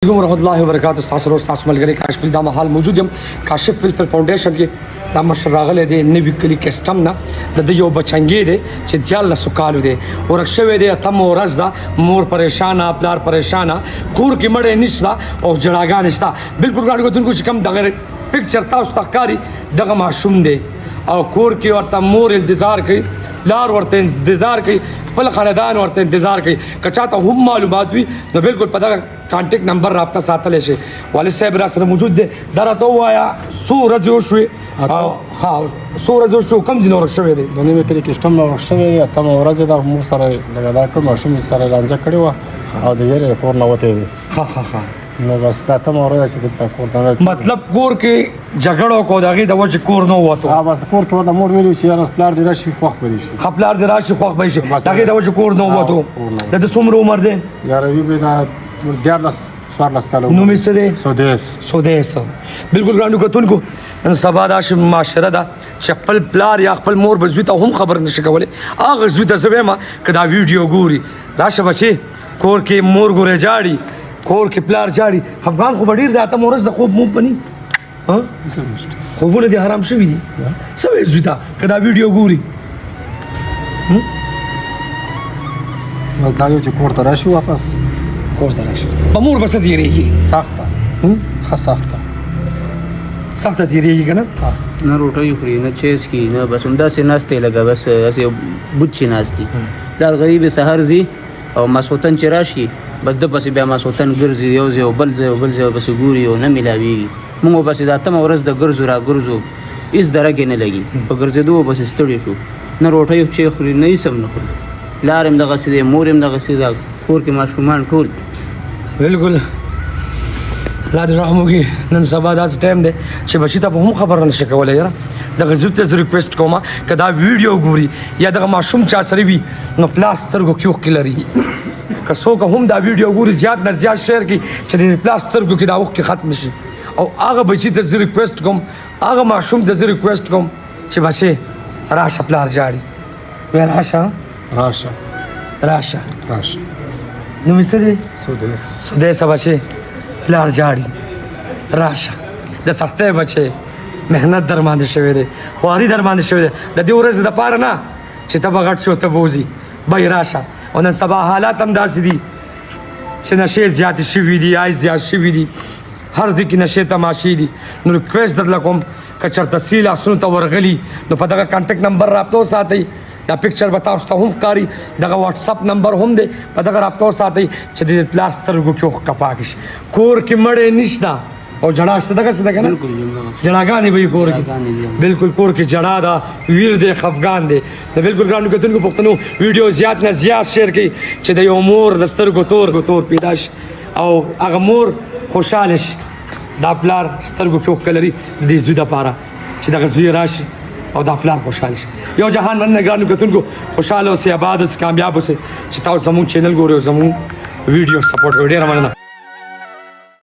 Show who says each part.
Speaker 1: عليكم ورحمة الله وبركاته. استاذ استاذ ملګری کاشف دا محل موجود یم کاشف فلفل فاونډیشن کې دا مشر راغلی دی نوی کلی کسټم نه د یو بچنګي دی چې دیال سکالو دی ورک شوی دی تم ورځ دا مور پریشانه پلار پریشانه کور کې مړې نشته او جړاګان نشته بالکل غاړو دونکو چې کم دغه پکچر تاسو تخکاری دغه معصوم دی او کور کې ورته مور انتظار کوي لار ورته انتظار کوي خپل خاندان ورته انتظار کوي کچا ته هم معلومات وي نو بالکل په دغه کانټیکټ نمبر رابطه ساتلی شي والد صاحب را سره موجود دی دا راته ووایه څو ورځې وشوې ها څو ورځې وشوې کوم ځای نه ورک شوی دی
Speaker 2: د نوي کلي کسټم نه ورک شوی دی اتمه ورځ یې د مور سره لږه دا کوم ماشوم سره لانجه کړې وه او د یارې د کور نه وتی دی
Speaker 1: ها
Speaker 2: نو بس دا اتمه ورځ چې دلته کور ته
Speaker 1: مطلب کور کې جګړه وکړو د هغې د وجې کور نه ووتو
Speaker 2: بس کور کې ورته مور ویلي چې یاره پلار دې راشي خوښ به دې شي
Speaker 1: ښه پلار دې راشي خوښ به یې شي د هغې د وجې کور نه ووتو د ده څومره عمر دی
Speaker 2: یاره وي به دا 14 کاله
Speaker 1: نوم یې څه دی
Speaker 2: سودیس
Speaker 1: بالکل ګرانو کتونکو نن سبا داسې معاشره ده چې خپل پلار یا خپل مور به زوی ته هم خبر نشي کولی هغه زوی ته زه وایم که دا ویډیو ګوري راشه بچې کور کې مور ګورې جاړي کور کې پلار جاړي خفګان خو به ډېر دی اتمه ورځ د خوب مو په ني خوبونه دې حرام شوي دي څه وایې زوی ته که دا ویډیو ګوري
Speaker 2: بس دا یو چې کور ته راشي واپس
Speaker 1: کور ته راشي په مور به څه تېرېږي
Speaker 2: سخته ښه سخته
Speaker 1: سخته تېرېږي که نه
Speaker 3: نه روټۍ خوري نه چیز کی نه بس همداسې ناست دی لکه بس هسې بوت چې ناست دي پلار غریب سهار ځي او ماسخوتن چې راشي بس ده پسې بیا ماسخوتن ګرځي یو ځای او بل ځای او بل ځای پسې ګوري او نه میلاویږي موږ پسې د اتمه ورځ د ګرځو را ګرځو هېڅ درکې نه لګي په ګرځېدو پسې ستړي شو نه روټۍ چې خوري نه هېڅ هم نه خوري پلار هم دغسې دی مور هم دغسې ده کور کې ماشومان ټول
Speaker 1: بالکل الله دې رحم وکړي نن سبا داسې ټایم دی چې بچي ته به هم خبره نشي کولی یاره دغه زوی ته زه ریکویسټ کوم که دا ویډیو ګوري یا دغه ماشوم چا سره وي نو پلار سترګو کې اوښکې لري که څوک هم دا ویډیو ګوري زیات نه زیات شیر کړي چې د پلار سترګو کې دا اوښکې ختم شي او هغه بچي ته زه ریکویسټ کوم هغه ماشوم ته زه ریکویسټ کوم چې بچې راشه پلار جاړي وایي راشه نوم یې څه دی سودیس بچې پلار جاړي راشه د سختۍ بچې محنت در باندې شوی دی خواري در باندې شوی دی د دې ورځې دپاره نه چې ته به غټ شو ته به وځي بای راشه او نن سبا حالات هم داسې دي چې نشې زیاتې شوي دي آیس زیات شوي دي هر ځای کې نشې تماشې دي نو ریکویسټ درله کوم که چېرته سی لاسونو ته ورغلي نو په دغه کانټیکټ نمبر رابطه وساتئ دا پکچر به تاسو ته هم ښکاري دغه واټساپ نمبر هم دی په دغه رابطه وساتئ چې د پلار سترګو کې اوښکه پاکه شي کور کې مړې نشته او جړا شته دغه څه ده که نه جړاګانې به وي کور کې بالکل کور کې جړا ده ویر دی خفګان دی نو بالکل ګرانو کتونکو پښتنو ویډیو زیات نه زیات شیر کړئ چې د یو مور د سترګو تور پیدا شي او هغه مور خوشحاله شي دا پلار سترګو کې اوښکه لري د دې زوی دپاره چې دغه زوی راشي او دا پلار خوشحال شي یو جهان مننه ګرانو کتونکو خوشحاله اوسئ آباد اوسئ کامیاب اوسئ چې تاسو زموږ چینل ګورئ او زموږ ویډیو سپورټ کوئ ډېره مننه